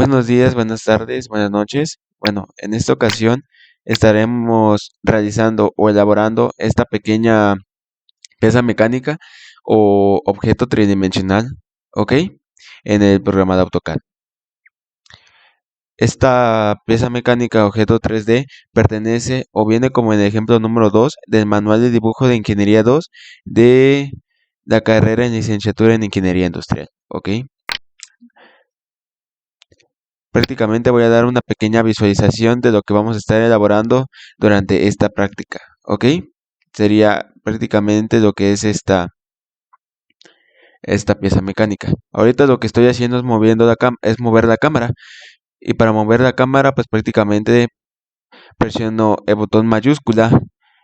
Buenos días, buenas tardes, buenas noches. Bueno, en esta ocasión estaremos realizando o elaborando esta pequeña pieza mecánica o objeto tridimensional, ¿ok? En el programa de AutoCAD. Esta pieza mecánica objeto 3D pertenece o viene como el ejemplo número 2 del manual de dibujo de Ingeniería 2 de la carrera en licenciatura en Ingeniería Industrial, ¿ok? Prácticamente voy a dar una pequeña visualización de lo que vamos a estar elaborando durante esta práctica, ¿ok? Sería prácticamente lo que es esta pieza mecánica. Ahorita lo que estoy haciendo es es mover la cámara. Y para mover la cámara, pues prácticamente presiono el botón mayúscula,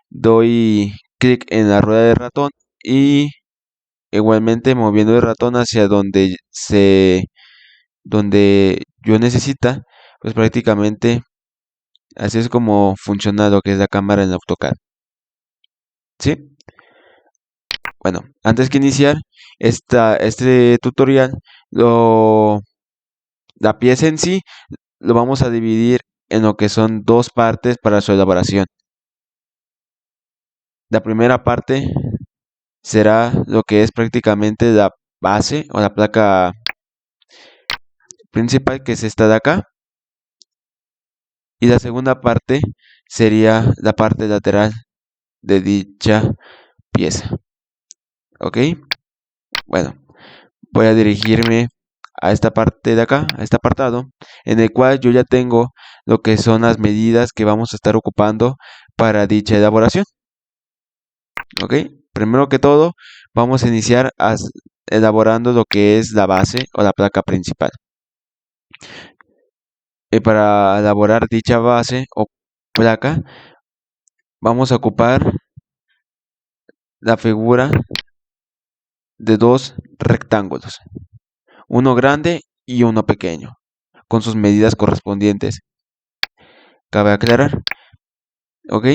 doy clic en la rueda del ratón y igualmente moviendo el ratón hacia donde yo necesita, pues prácticamente así es como funciona lo que es la cámara en AutoCAD. ¿Sí? Bueno, antes que iniciar este tutorial, la pieza en sí lo vamos a dividir en lo que son dos partes para su elaboración. La primera parte será lo que es prácticamente la base o la placa principal, que es esta de acá. Y la segunda parte sería la parte lateral de dicha pieza. ¿Ok? Bueno, voy a dirigirme a esta parte de acá, a este apartado, en el cual yo ya tengo lo que son las medidas que vamos a estar ocupando para dicha elaboración. ¿Ok? Primero que todo, vamos a iniciar elaborando lo que es la base o la placa principal. Y para elaborar dicha base o placa, vamos a ocupar la figura de dos rectángulos, uno grande y uno pequeño, con sus medidas correspondientes. Cabe aclarar, ¿ok?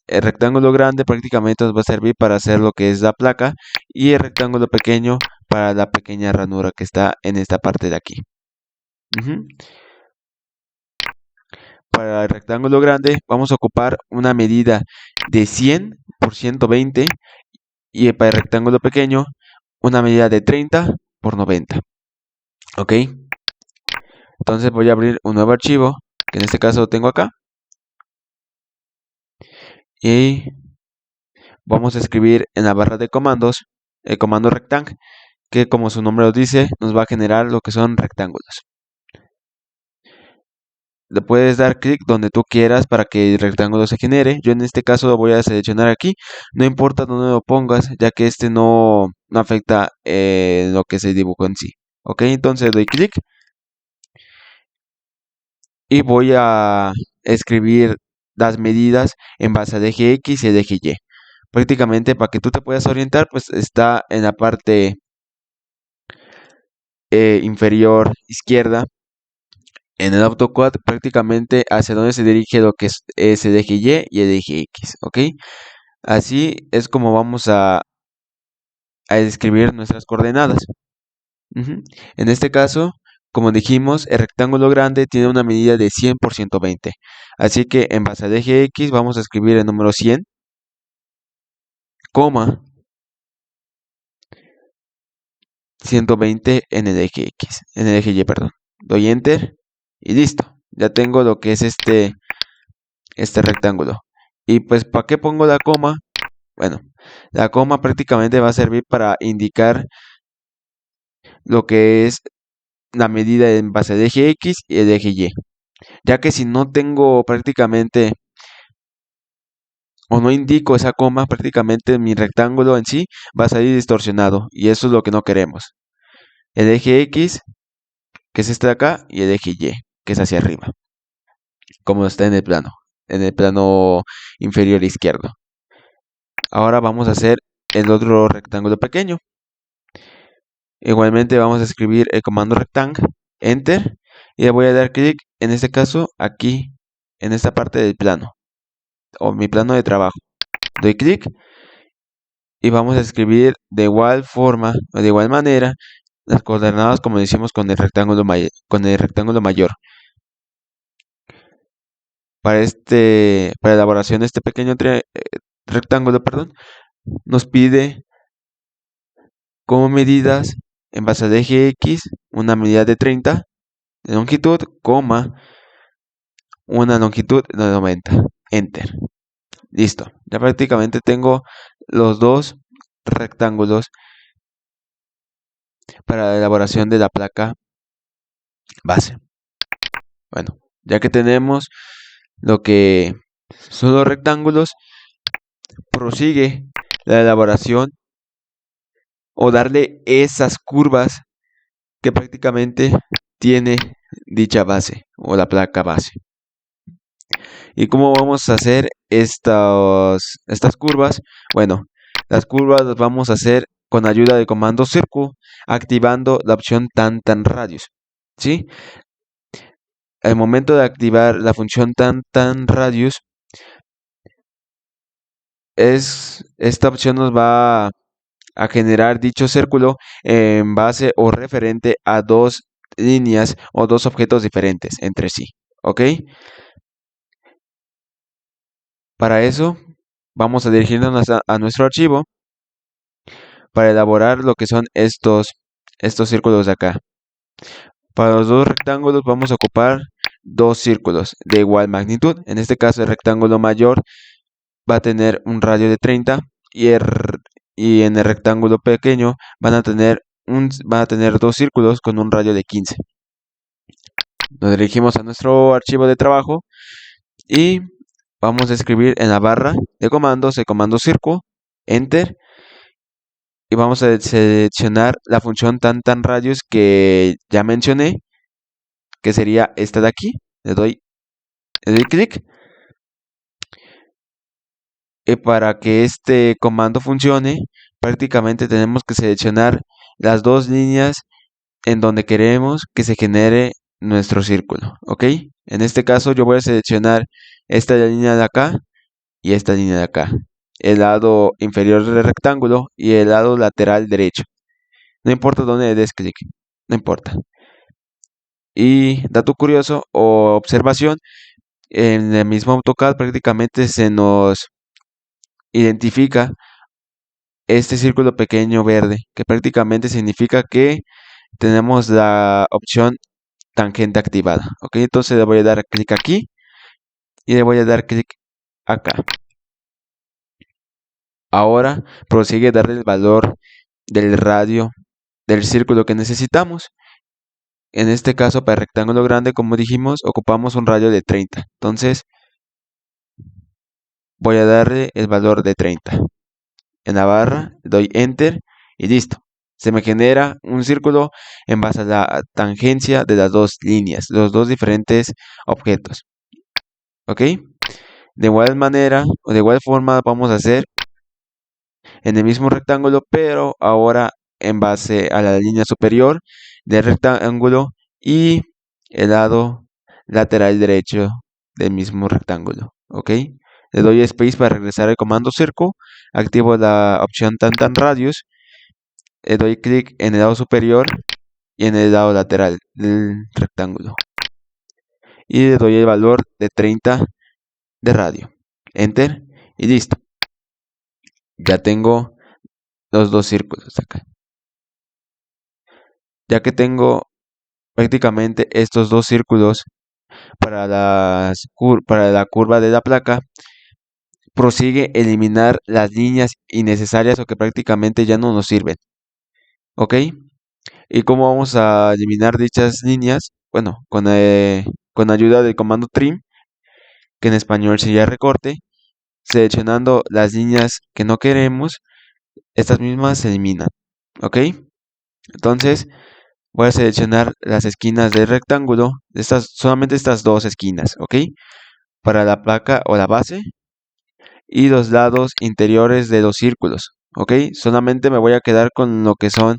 El rectángulo grande prácticamente nos va a servir para hacer lo que es la placa y el rectángulo pequeño para la pequeña ranura que está en esta parte de aquí. Ujú. Para el rectángulo grande vamos a ocupar una medida de 100 por 120 y para el rectángulo pequeño una medida de 30 por 90. ¿Ok? Entonces voy a abrir un nuevo archivo, que en este caso lo tengo acá. Y vamos a escribir en la barra de comandos el comando rectang, que como su nombre lo dice, nos va a generar lo que son rectángulos. Le puedes dar clic donde tú quieras para que el rectángulo se genere. Yo en este caso lo voy a seleccionar aquí. No importa dónde lo pongas, ya que este no afecta lo que se dibujó en sí. Ok, entonces doy clic y voy a escribir las medidas en base al eje X y el eje Y. Prácticamente para que tú te puedas orientar, pues está en la parte inferior izquierda en el AutoCAD, prácticamente hacia donde se dirige lo que es el eje Y el eje X, ¿ok? Así es como vamos a describir nuestras coordenadas. Ujú. En este caso, como dijimos, el rectángulo grande tiene una medida de 100 por 120. Así que en base al eje X vamos a escribir el número 100, coma 120 en el eje X, en el eje Y, perdón. Doy Enter y listo. Ya tengo lo que es este rectángulo. Y pues, ¿para qué pongo la coma? Bueno, la coma prácticamente va a servir para indicar lo que es la medida en base al eje X y el eje Y. Ya que si no tengo prácticamente o no indico esa coma, prácticamente mi rectángulo en sí va a salir distorsionado y eso es lo que no queremos. El eje X, que es este de acá, y el eje Y, que es hacia arriba, como está en el plano inferior izquierdo. Ahora vamos a hacer el otro rectángulo pequeño. Igualmente vamos a escribir el comando rectang, enter, y le voy a dar clic, en este caso, aquí, en esta parte del plano, o mi plano de trabajo. Doy clic y vamos a escribir de igual forma, o de igual manera, las coordenadas como decimos con el rectángulo mayor. Para elaboración de este pequeño rectángulo, perdón, nos pide como medidas en base al eje X una medida de 30 de longitud, coma, una longitud de 90. Enter. Listo. Ya prácticamente tengo los dos rectángulos para la elaboración de la placa base. Bueno, ya que tenemos lo que son los rectángulos, prosigue la elaboración o darle esas curvas que prácticamente tiene dicha base o la placa base. ¿Y cómo vamos a hacer estas curvas? Bueno, las curvas las vamos a hacer con ayuda del comando circle, activando la opción tan radius. ¿Sí? Al momento de activar la función tan radius, esta opción nos va a generar dicho círculo en base o referente a dos líneas o dos objetos diferentes entre sí. ¿Ok? Para eso vamos a dirigirnos a nuestro archivo para elaborar lo que son estos círculos de acá. Para los dos rectángulos vamos a ocupar dos círculos de igual magnitud. En este caso el rectángulo mayor va a tener un radio de 30 y en el rectángulo pequeño van a tener dos círculos con un radio de 15. Nos dirigimos a nuestro archivo de trabajo y vamos a escribir en la barra de comandos el comando circle, enter, y vamos a seleccionar la función tan radius que ya mencioné, que sería esta de aquí. Le doy clic. Y para que este comando funcione, prácticamente tenemos que seleccionar las dos líneas en donde queremos que se genere nuestro círculo. ¿Ok? En este caso yo voy a seleccionar esta línea de acá y esta línea de acá. El lado inferior del rectángulo y el lado lateral derecho. No importa dónde le des clic. No importa. Y dato curioso o observación, en el mismo AutoCAD prácticamente se nos identifica este círculo pequeño verde, que prácticamente significa que tenemos la opción tangente activada. Ok, entonces le voy a dar clic aquí y le voy a dar clic acá. Ahora prosigue a darle el valor del radio del círculo que necesitamos. En este caso, para el rectángulo grande, como dijimos, ocupamos un radio de 30. Entonces, voy a darle el valor de 30. En la barra, doy Enter y listo. Se me genera un círculo en base a la tangencia de las dos líneas, los dos diferentes objetos. ¿Ok? De igual manera o de igual forma vamos a hacer en el mismo rectángulo, pero ahora en base a la línea superior del rectángulo y el lado lateral derecho del mismo rectángulo. ¿Ok? Le doy space para regresar al comando circle, activo la opción tan radius, le doy clic en el lado superior y en el lado lateral del rectángulo y le doy el valor de 30 de radio. Enter y listo. Ya tengo los dos círculos acá. Ya que tengo prácticamente estos dos círculos para la curva de la placa, prosigue a eliminar las líneas innecesarias o que prácticamente ya no nos sirven. ¿Ok? ¿Y cómo vamos a eliminar dichas líneas? Bueno, con ayuda del comando trim, que en español sería recorte, seleccionando las líneas que no queremos, estas mismas se eliminan. ¿Ok? Entonces voy a seleccionar las esquinas del rectángulo, solamente estas dos esquinas, ¿ok? Para la placa o la base y los lados interiores de los círculos, ¿ok? Solamente me voy a quedar con lo que son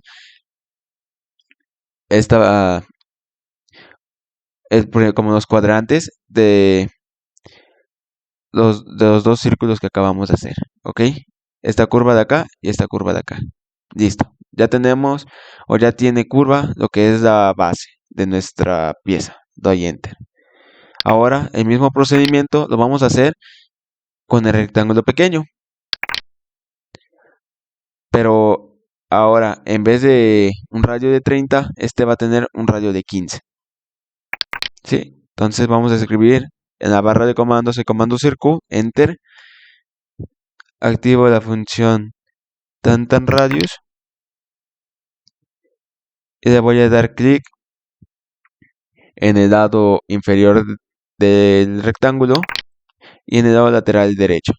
como los cuadrantes de los dos círculos que acabamos de hacer, ¿ok? Esta curva de acá y esta curva de acá. Listo. Ya tenemos o ya tiene curva lo que es la base de nuestra pieza. Doy Enter. Ahora el mismo procedimiento lo vamos a hacer con el rectángulo pequeño. Pero ahora en vez de un radio de 30, este va a tener un radio de 15. ¿Sí? Entonces vamos a escribir en la barra de comandos el comando circu, Enter. Activo la función tan radius y le voy a dar clic en el lado inferior del rectángulo y en el lado lateral derecho.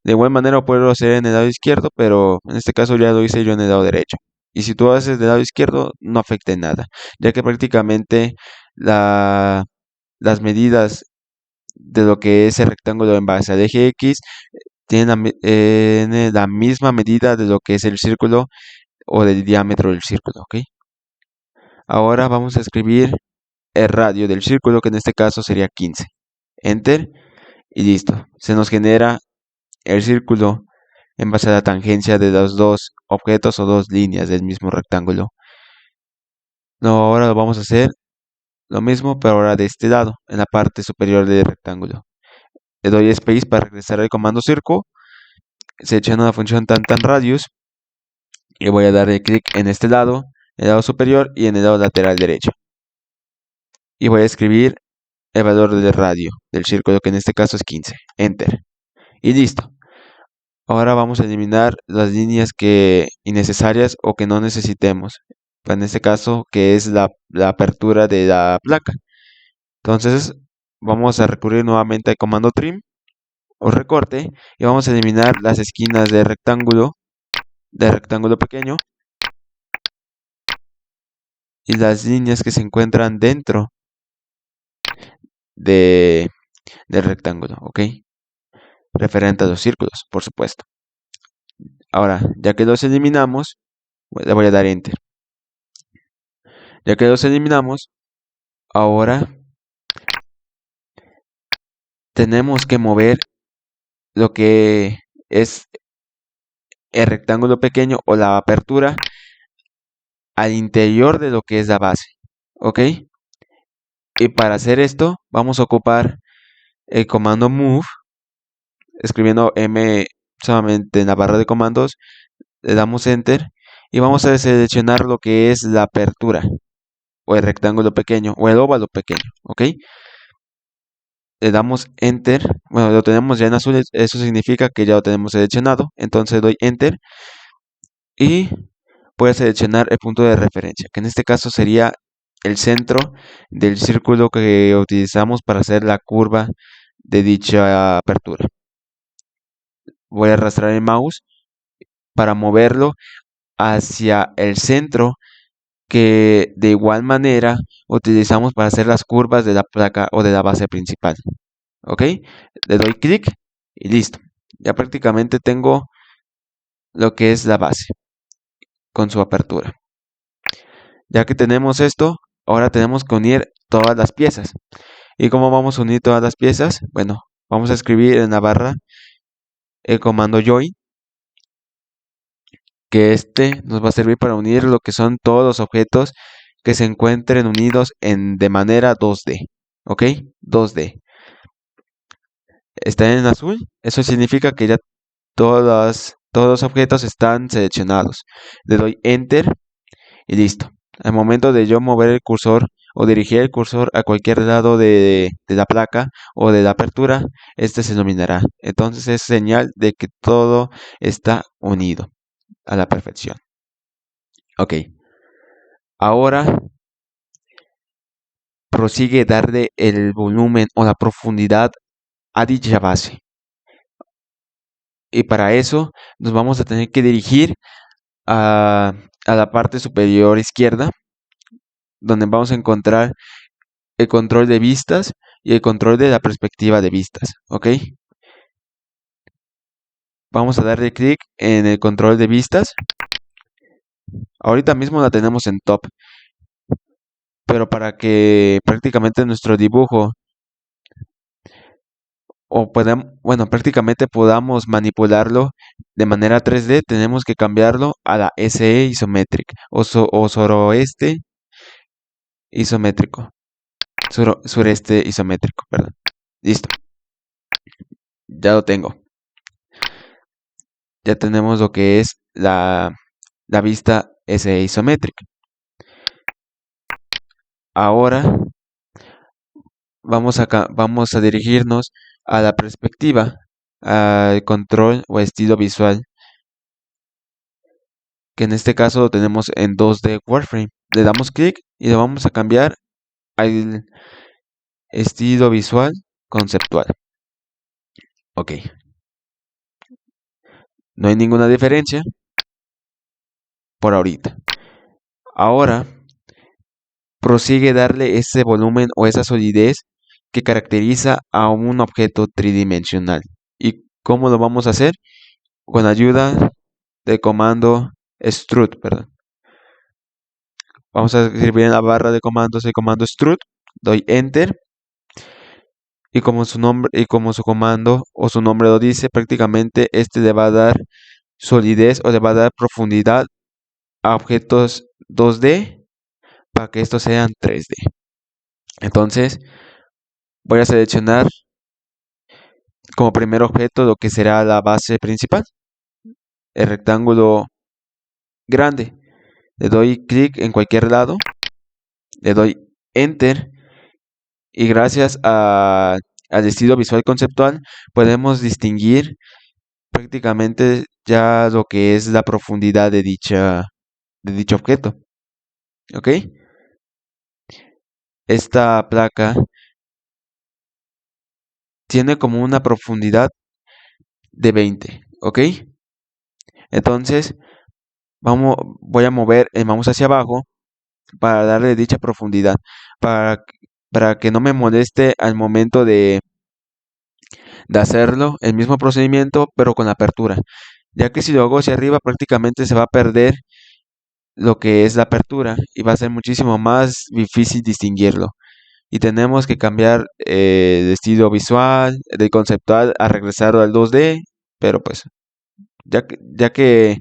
De igual manera puedo hacer en el lado izquierdo, pero en este caso ya lo hice yo en el lado derecho. Y si tú haces del lado izquierdo, no afecta en nada, ya que prácticamente las medidas de lo que es el rectángulo en base al eje X tienen la misma medida de lo que es el círculo o del diámetro del círculo, ¿ok? Ahora vamos a escribir el radio del círculo, que en este caso sería 15. Enter y listo. Se nos genera el círculo en base a la tangencia de los dos objetos o dos líneas del mismo rectángulo. No, ahora lo vamos a hacer lo mismo, pero ahora de este lado, en la parte superior del rectángulo. Le doy space para regresar al comando circo, selecciono la función tan radius y voy a darle clic en este lado, en el lado superior y en el lado lateral derecho. Y voy a escribir el valor del radio del círculo, que en este caso es 15. Enter. Y listo. Ahora vamos a eliminar las líneas innecesarias o que no necesitemos. En este caso, que es la apertura de la placa. Entonces, vamos a recurrir nuevamente al comando trim o recorte y vamos a eliminar las esquinas del rectángulo pequeño y las líneas que se encuentran dentro del rectángulo, ¿ok? Referente a los círculos, por supuesto. Ahora, ya que los eliminamos, le voy a dar Enter. Ya que los eliminamos, ahora tenemos que mover lo que es el rectángulo pequeño o la apertura al interior de lo que es la base, ¿ok? Y para hacer esto, vamos a ocupar el comando move, escribiendo M solamente en la barra de comandos, le damos Enter y vamos a seleccionar lo que es la apertura o el rectángulo pequeño o el óvalo pequeño, ¿ok? Le damos Enter, bueno, lo tenemos ya en azul, eso significa que ya lo tenemos seleccionado, entonces doy Enter y voy a seleccionar el punto de referencia, que en este caso sería el centro del círculo que utilizamos para hacer la curva de dicha apertura. Voy a arrastrar el mouse para moverlo hacia el centro que de igual manera utilizamos para hacer las curvas de la placa o de la base principal. ¿Ok? Le doy clic y listo. Ya prácticamente tengo lo que es la base con su apertura. Ya que tenemos esto, ahora tenemos que unir todas las piezas. ¿Y cómo vamos a unir todas las piezas? Bueno, vamos a escribir en la barra el comando join, que este nos va a servir para unir lo que son todos los objetos que se encuentren unidos de manera 2D. ¿Ok? 2D. Está en azul, eso significa que ya todos los objetos están seleccionados. Le doy Enter y listo. Al momento de yo mover el cursor o dirigir el cursor a cualquier lado de la placa o de la apertura, este se iluminará. Entonces es señal de que todo está unido a la perfección. Ok. Ahora prosigue darle el volumen o la profundidad a dicha base. Y para eso nos vamos a tener que dirigir a la parte superior izquierda, donde vamos a encontrar el control de vistas y el control de la perspectiva de vistas, ¿ok? Vamos a darle clic en el control de vistas. Ahorita mismo la tenemos en top, pero para que prácticamente nuestro dibujo o podemos, bueno, prácticamente podamos manipularlo de manera 3D, tenemos que cambiarlo a la SE isometric o suroeste isométrico, sureste isométrico, perdón. Listo, ya lo tengo. Ya tenemos lo que es la vista SE isométrica. Ahora vamos a dirigirnos a la perspectiva, al control o estilo visual, que en este caso lo tenemos en 2D Warframe. Le damos clic y le vamos a cambiar al estilo visual conceptual. Ok. No hay ninguna diferencia por ahorita. Ahora prosigue darle ese volumen o esa solidez que caracteriza a un objeto tridimensional. ¿Y cómo lo vamos a hacer? Con ayuda del comando strut, perdón. Vamos a escribir en la barra de comandos el comando strut, doy enter y como su nombre y como su comando o su nombre lo dice, prácticamente este le va a dar solidez o le va a dar profundidad a objetos 2D para que estos sean 3D. Entonces voy a seleccionar como primer objeto lo que será la base principal, el rectángulo grande. Le doy clic en cualquier lado, le doy enter y gracias al estilo visual conceptual podemos distinguir prácticamente ya lo que es la profundidad de dicho objeto. ¿Ok? Esta placa tiene como una profundidad de 20. ¿Ok? Entonces voy a mover el mouse hacia abajo para darle dicha profundidad, para, para que no me moleste al momento de hacerlo, el mismo procedimiento, pero con la apertura, ya que si lo hago hacia arriba prácticamente se va a perder lo que es la apertura y va a ser muchísimo más difícil distinguirlo. Y tenemos que cambiar el estilo visual, del conceptual a regresar al 2D, pero pues ya que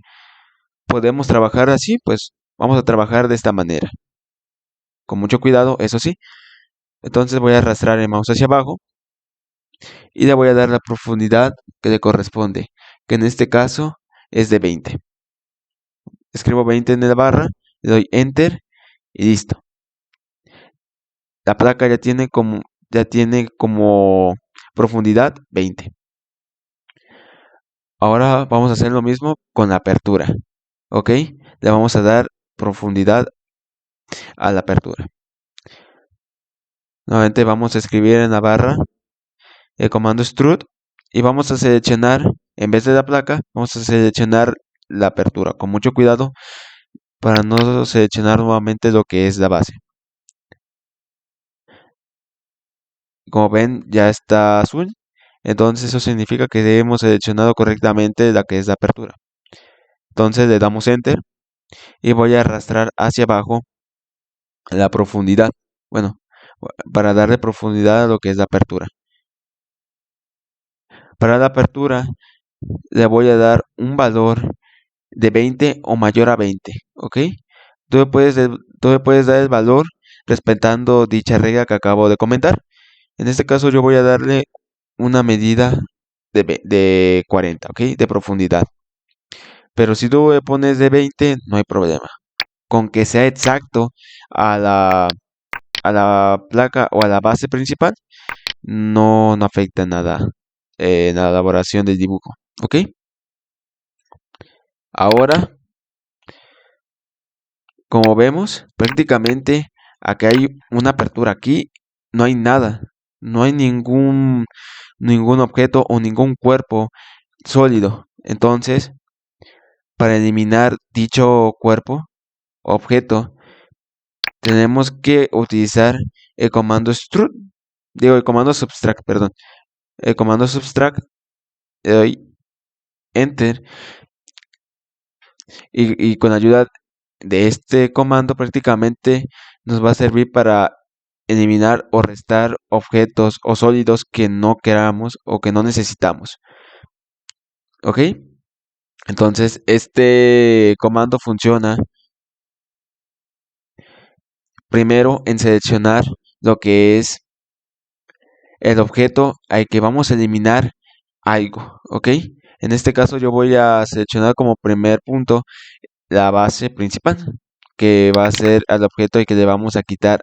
podemos trabajar así, pues vamos a trabajar de esta manera. Con mucho cuidado, eso sí. Entonces voy a arrastrar el mouse hacia abajo y le voy a dar la profundidad que le corresponde, que en este caso es de 20. Escribo 20 en la barra, le doy enter y listo. La placa ya tiene como profundidad 20. Ahora vamos a hacer lo mismo con la apertura. ¿Ok? Le vamos a dar profundidad a la apertura. Nuevamente vamos a escribir en la barra el comando strut y vamos a seleccionar, en vez de la placa, vamos a seleccionar la apertura. Con mucho cuidado para no seleccionar nuevamente lo que es la base. Como ven, ya está azul. Entonces eso significa que hemos seleccionado correctamente la que es la apertura. Entonces le damos enter y voy a arrastrar hacia abajo la profundidad. Bueno, para darle profundidad a lo que es la apertura. Para la apertura le voy a dar un valor de 20 o mayor a 20. ¿Ok? Tú le puedes dar el valor respetando dicha regla que acabo de comentar. En este caso yo voy a darle una medida de 40, ¿ok? De profundidad. Pero si tú le pones de 20, no hay problema. Con que sea exacto a a la placa o a la base principal, no afecta nada en la elaboración del dibujo, ¿ok? Ahora, como vemos, prácticamente acá hay una apertura. Aquí no hay nada, no hay ningún objeto o ningún cuerpo sólido. Entonces, para eliminar dicho cuerpo, objeto, tenemos que utilizar el comando el comando subtract, perdón. El comando subtract, le doy enter y con ayuda de este comando prácticamente nos va a servir para eliminar o restar objetos o sólidos que no queramos o que no necesitamos. ¿Ok? Entonces, este comando funciona primero en seleccionar lo que es el objeto al que vamos a eliminar algo, ¿ok? En este caso yo voy a seleccionar como primer punto la base principal, que va a ser al objeto al que le vamos a quitar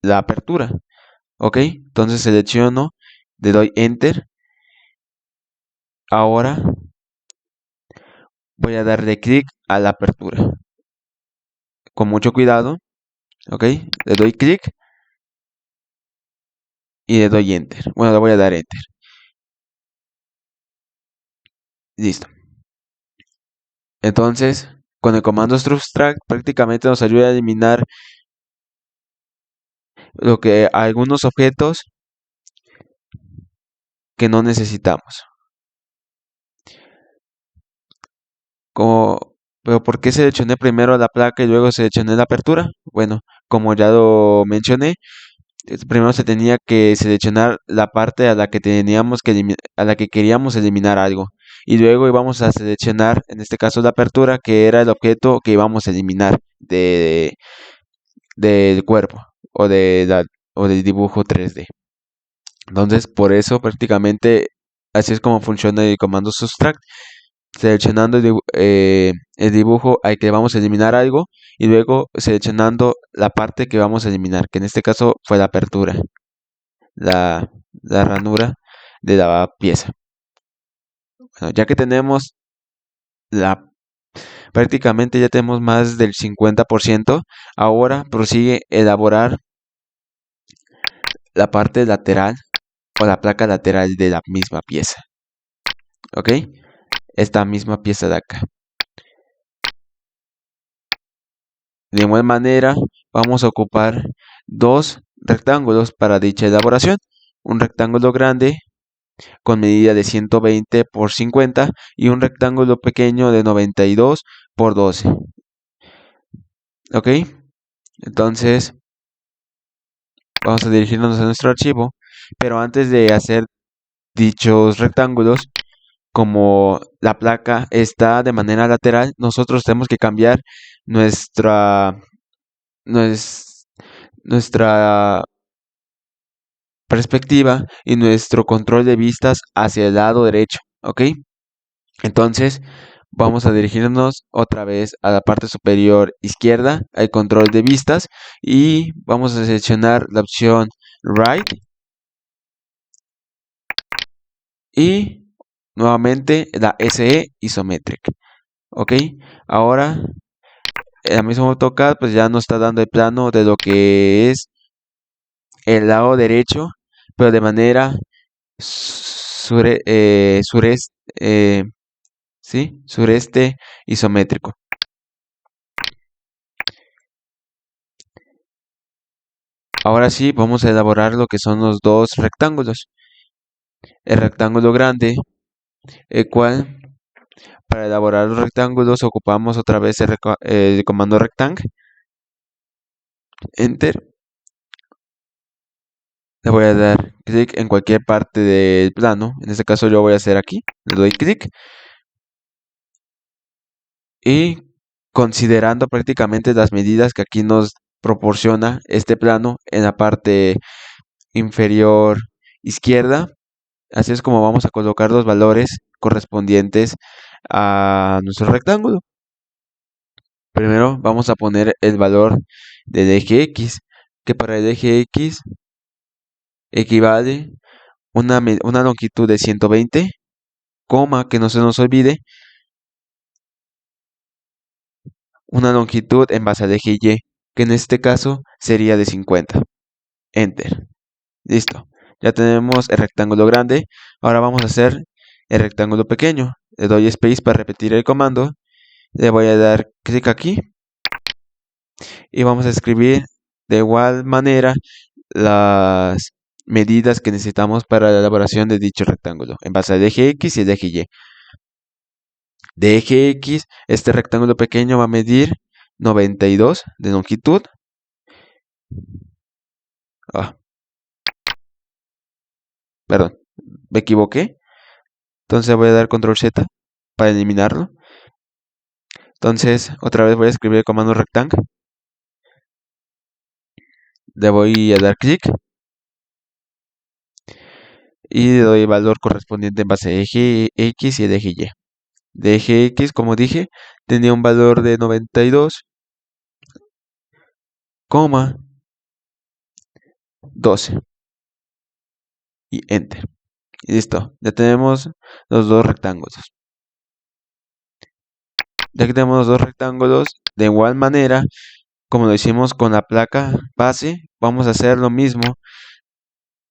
la apertura, ¿ok? Entonces selecciono, le doy Enter. Ahora voy a darle clic a la apertura. Con mucho cuidado, ¿ok? Le doy clic y le doy Enter. Bueno, le voy a dar Enter. Listo. Entonces, con el comando subtract prácticamente nos ayuda a eliminar lo que algunos objetos que no necesitamos. Como, pero ¿por qué seleccioné primero la placa y luego seleccioné la apertura? Bueno, como ya lo mencioné, primero se tenía que seleccionar la parte a la que teníamos que a la que queríamos eliminar algo. Y luego íbamos a seleccionar, en este caso, la apertura, que era el objeto que íbamos a eliminar del cuerpo o del dibujo 3D. Entonces, por eso prácticamente así es como funciona el comando subtract, seleccionando el dibujo al que vamos a eliminar algo y luego seleccionando la parte que vamos a eliminar, que en este caso fue la apertura, la ranura de la pieza. Bueno, ya que tenemos la prácticamente ya tenemos más del 50%, ahora prosigue elaborar la parte lateral o la placa lateral de la misma pieza. ¿Ok? Esta misma pieza de acá. De igual manera, vamos a ocupar dos rectángulos para dicha elaboración. Un rectángulo grande con medida de 120 por 50 y un rectángulo pequeño de 92 por 12. ¿Ok? Entonces, vamos a dirigirnos a nuestro archivo, pero antes de hacer dichos rectángulos, como la placa está de manera lateral, nosotros tenemos que cambiar nuestra, nues- nuestra perspectiva y nuestro control de vistas hacia el lado derecho, ¿ok? Entonces vamos a dirigirnos otra vez a la parte superior izquierda, al control de vistas, y vamos a seleccionar la opción Right y nuevamente la SE Isometric, ¿ok? Ahora el mismo AutoCAD pues ya nos está dando el plano de lo que es el lado derecho, pero de manera sureste, ¿sí? Sureste isométrico. Ahora sí, vamos a elaborar lo que son los dos rectángulos. El rectángulo grande, el cual para elaborar los rectángulos ocupamos otra vez el comando rectang, enter. Le voy a dar clic en cualquier parte del plano. En este caso yo voy a hacer aquí. Le doy clic y considerando prácticamente las medidas que aquí nos proporciona este plano en la parte inferior izquierda. Así es como vamos a colocar los valores correspondientes a nuestro rectángulo. Primero vamos a poner el valor del eje X, que para el eje X equivale una longitud de 120, coma, que no se nos olvide, una longitud en base al eje Y, que en este caso sería de 50. Enter. Listo. Ya tenemos el rectángulo grande. Ahora vamos a hacer el rectángulo pequeño. Le doy space para repetir el comando. Le voy a dar clic aquí y vamos a escribir de igual manera las medidas que necesitamos para la elaboración de dicho rectángulo en base al eje X y el eje Y. De eje X, este rectángulo pequeño va a medir 92 de longitud Ah, perdón, me equivoqué. Entonces voy a dar control Z para eliminarlo. Entonces otra vez voy a escribir el comando rectang. Le voy a dar clic y le doy el valor correspondiente en base a eje X y el eje Y. De eje X, como dije, tenía un valor de 92,12 y enter. Y listo, ya tenemos los dos rectángulos. Ya que tenemos los dos rectángulos, de igual manera, como lo hicimos con la placa base, vamos a hacer lo mismo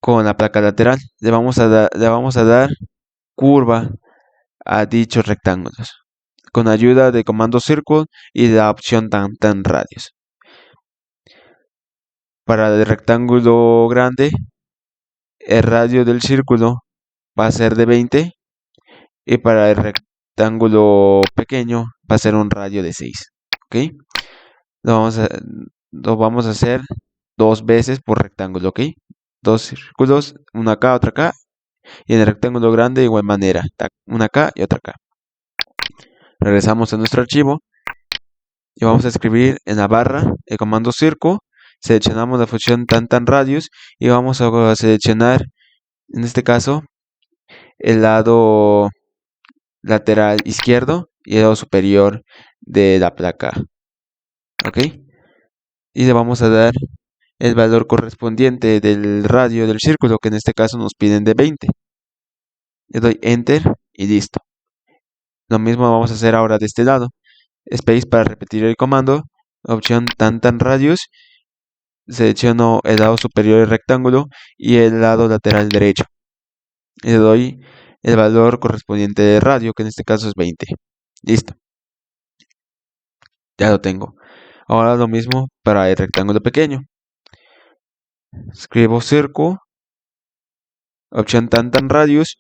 con la placa lateral. Le vamos a dar curva a dichos rectángulos con ayuda de comando circle y de la opción tan radios. Para el rectángulo grande, el radio del círculo va a ser de 20 y para el rectángulo pequeño va a ser un radio de 6. ¿Ok? Lo vamos a, lo vamos a hacer dos veces por rectángulo, ¿ok? Dos círculos, una acá, otra acá, y en el rectángulo grande de igual manera, una acá y otra acá. Regresamos a nuestro archivo y vamos a escribir en la barra el comando circle, seleccionamos la función tan radius y vamos a seleccionar, en este caso, el lado lateral izquierdo y el lado superior de la placa, ¿ok? Y le vamos a dar el valor correspondiente del radio del círculo, que en este caso nos piden de 20. Le doy enter y listo. Lo mismo vamos a hacer ahora de este lado. Space para repetir el comando. Opción tan radius. Selecciono el lado superior del rectángulo y el lado lateral derecho. Le doy el valor correspondiente de radio, que en este caso es 20. Listo. Ya lo tengo. Ahora lo mismo para el rectángulo pequeño. Escribo circle. Opción tan radius.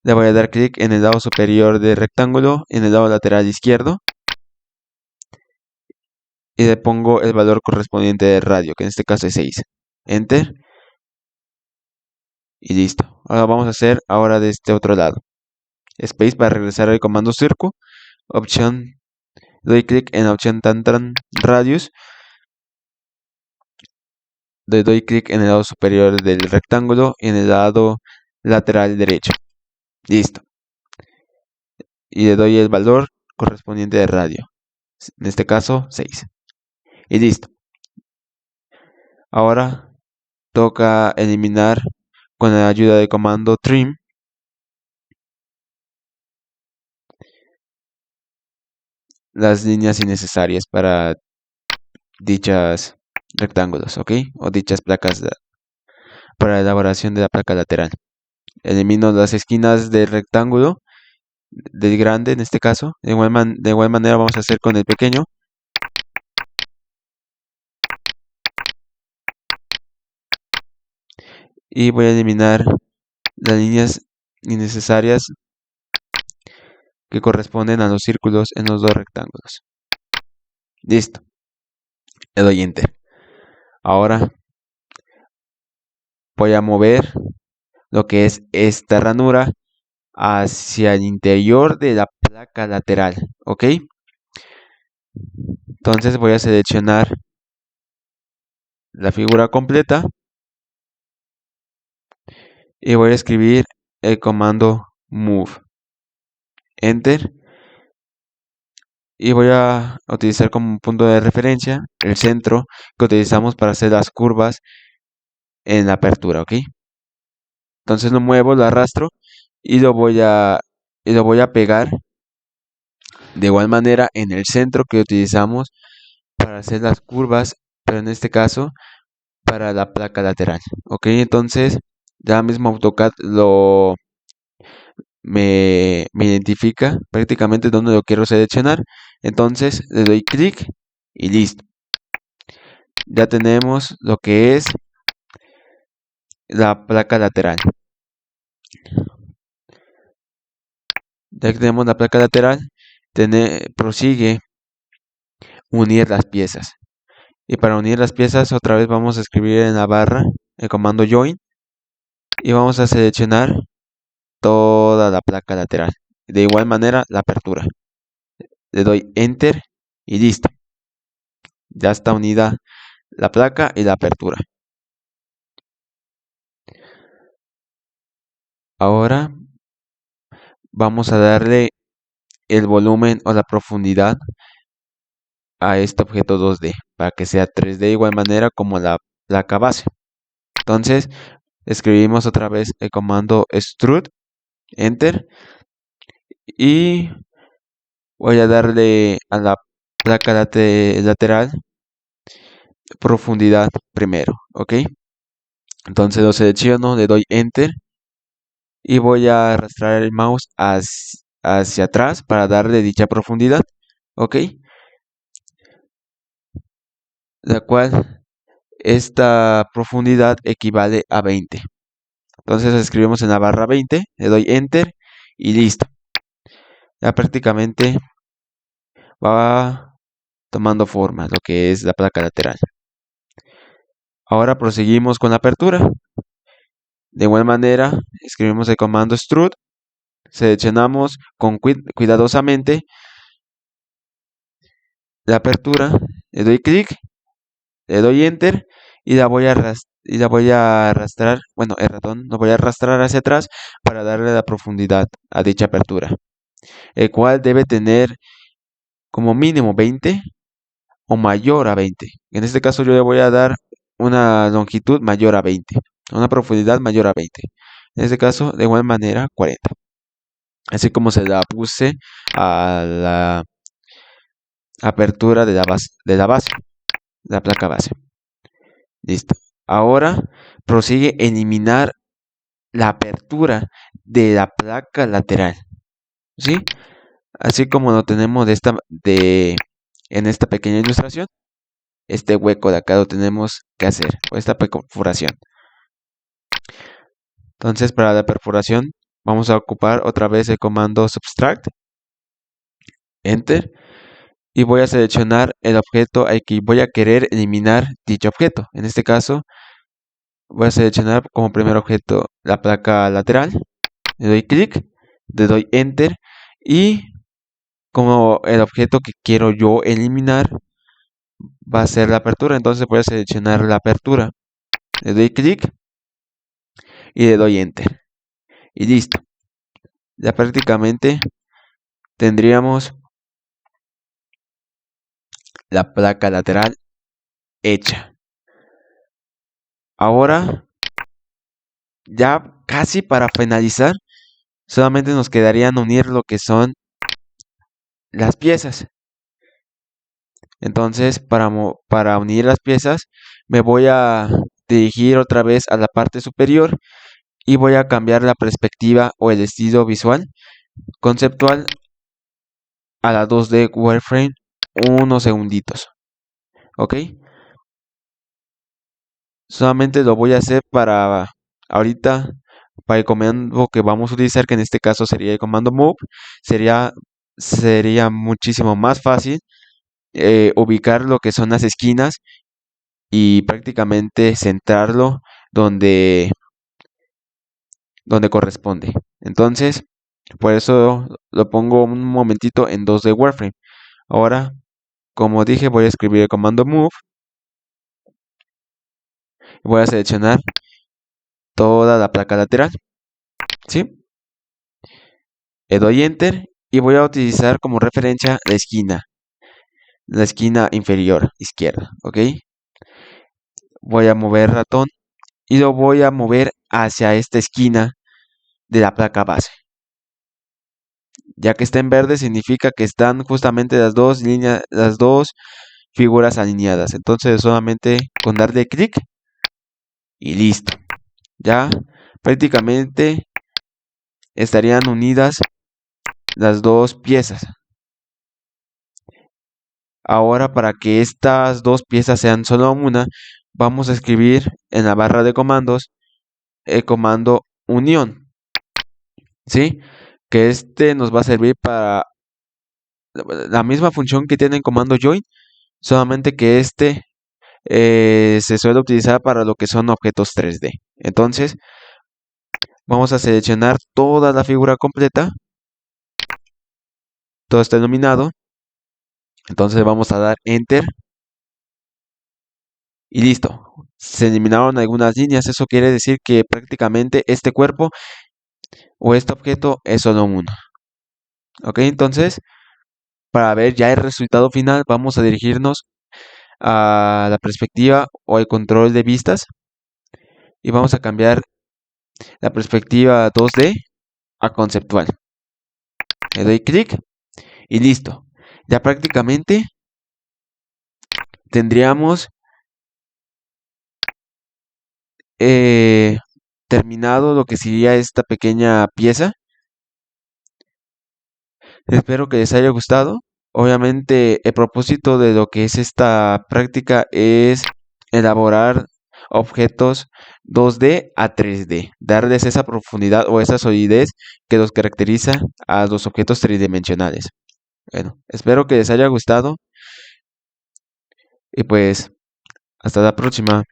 Le voy a dar clic en el lado superior del rectángulo, en el lado lateral izquierdo. Y le pongo el valor correspondiente de radio, que en este caso es 6. Enter. Y listo. Ahora vamos a hacer ahora de este otro lado. Space para regresar al comando circle. Opción. Doy clic en la opción tan radius. Le doy clic en el lado superior del rectángulo y en el lado lateral derecho. Listo. Y le doy el valor correspondiente de radio. En este caso, 6. Y listo. Ahora toca eliminar con la ayuda del comando trim las líneas innecesarias para dichas rectángulos, ¿ok? O dichas placas para la elaboración de la placa lateral. Elimino las esquinas del rectángulo, del grande en este caso. De igual manera vamos a hacer con el pequeño. Y voy a eliminar las líneas innecesarias que corresponden a los círculos en los dos rectángulos. Listo. Le doy enter. Ahora voy a mover lo que es esta ranura hacia el interior de la placa lateral, ¿ok? Entonces voy a seleccionar la figura completa y voy a escribir el comando move. Enter. Y voy a utilizar como punto de referencia el centro que utilizamos para hacer las curvas en la apertura, ¿ok? Entonces lo muevo, lo arrastro y lo voy a pegar de igual manera en el centro que utilizamos para hacer las curvas, pero en este caso para la placa lateral, ¿ok? Entonces ya mismo AutoCAD me identifica prácticamente donde lo quiero seleccionar. Entonces le doy clic y listo. Ya tenemos lo que es la placa lateral. Ya que tenemos la placa lateral, prosigue unir las piezas. Y para unir las piezas otra vez vamos a escribir en la barra el comando join y vamos a seleccionar toda la placa lateral. De igual manera la apertura. Le doy enter y listo. Ya está unida la placa y la apertura. Ahora vamos a darle el volumen o la profundidad a este objeto 2D para que sea 3D igual manera como la placa base. Entonces escribimos otra vez el comando extrude, enter, y voy a darle a la placa lateral profundidad primero, ¿ok? Entonces lo selecciono, le doy enter y voy a arrastrar el mouse hacia atrás para darle dicha profundidad, ¿ok? La cual esta profundidad equivale a 20. Entonces escribimos en la barra 20, le doy enter y listo. Ya prácticamente va tomando forma lo que es la placa lateral. Ahora proseguimos con la apertura. De igual manera, escribimos el comando extrude, seleccionamos cuidadosamente la apertura, le doy clic, le doy enter y la voy a arrastrar, bueno, el ratón lo voy a arrastrar hacia atrás para darle la profundidad a dicha apertura, el cual debe tener como mínimo 20 o mayor a 20. En este caso yo le voy a dar una longitud mayor a 20, una profundidad mayor a 20. En este caso, de igual manera, 40. Así como se la puse a la apertura de la placa base. Listo. Ahora prosigue a eliminar la apertura de la placa lateral. ¿Sí? Así como lo tenemos en esta pequeña ilustración. Este hueco de acá lo tenemos que hacer, o esta perforación. Entonces, para la perforación, vamos a ocupar otra vez el comando subtract, enter, y voy a seleccionar el objeto al que voy a querer eliminar dicho objeto. En este caso, voy a seleccionar como primer objeto la placa lateral, le doy clic, le doy enter, y como el objeto que quiero yo eliminar va a ser la apertura, entonces voy a seleccionar la apertura, le doy clic y le doy enter y listo. Ya prácticamente tendríamos la placa lateral hecha. Ahora, ya casi para finalizar, solamente nos quedarían unir lo que son las piezas. Entonces, para unir las piezas, me voy a dirigir otra vez a la parte superior y voy a cambiar la perspectiva o el estilo visual conceptual a la 2D wireframe unos segunditos. ¿Ok? Solamente lo voy a hacer para ahorita, para el comando que vamos a utilizar, que en este caso sería el comando move. Sería muchísimo más fácil ubicar lo que son las esquinas y prácticamente centrarlo donde, donde corresponde. Entonces, por eso lo pongo un momentito en 2D wireframe. Ahora, como dije, voy a escribir el comando move y voy a seleccionar toda la placa lateral, ¿sí? Le doy enter y voy a utilizar como referencia la esquina inferior izquierda, ¿ok? Voy a mover ratón y lo voy a mover hacia esta esquina de la placa base. Ya que está en verde significa que están justamente las dos figuras alineadas. Entonces solamente con darle clic y listo. Ya prácticamente estarían unidas las dos piezas. Ahora, para que estas dos piezas sean solo una, vamos a escribir en la barra de comandos el comando unión, ¿sí? Que este nos va a servir para la misma función que tiene el comando join, solamente que este se suele utilizar para lo que son objetos 3D. Entonces, vamos a seleccionar toda la figura completa. Todo está iluminado. Entonces vamos a dar Enter. Y listo. Se eliminaron algunas líneas. Eso quiere decir que prácticamente este cuerpo o este objeto es solo uno. Ok, entonces, para ver ya el resultado final, vamos a dirigirnos a la perspectiva o el control de vistas. Y vamos a cambiar la perspectiva 2D a conceptual. Le doy clic y listo. Ya prácticamente tendríamos terminado lo que sería esta pequeña pieza. Espero que les haya gustado. Obviamente el propósito de lo que es esta práctica es elaborar objetos 2D a 3D, darles esa profundidad o esa solidez que los caracteriza a los objetos tridimensionales. Bueno, espero que les haya gustado y pues hasta la próxima.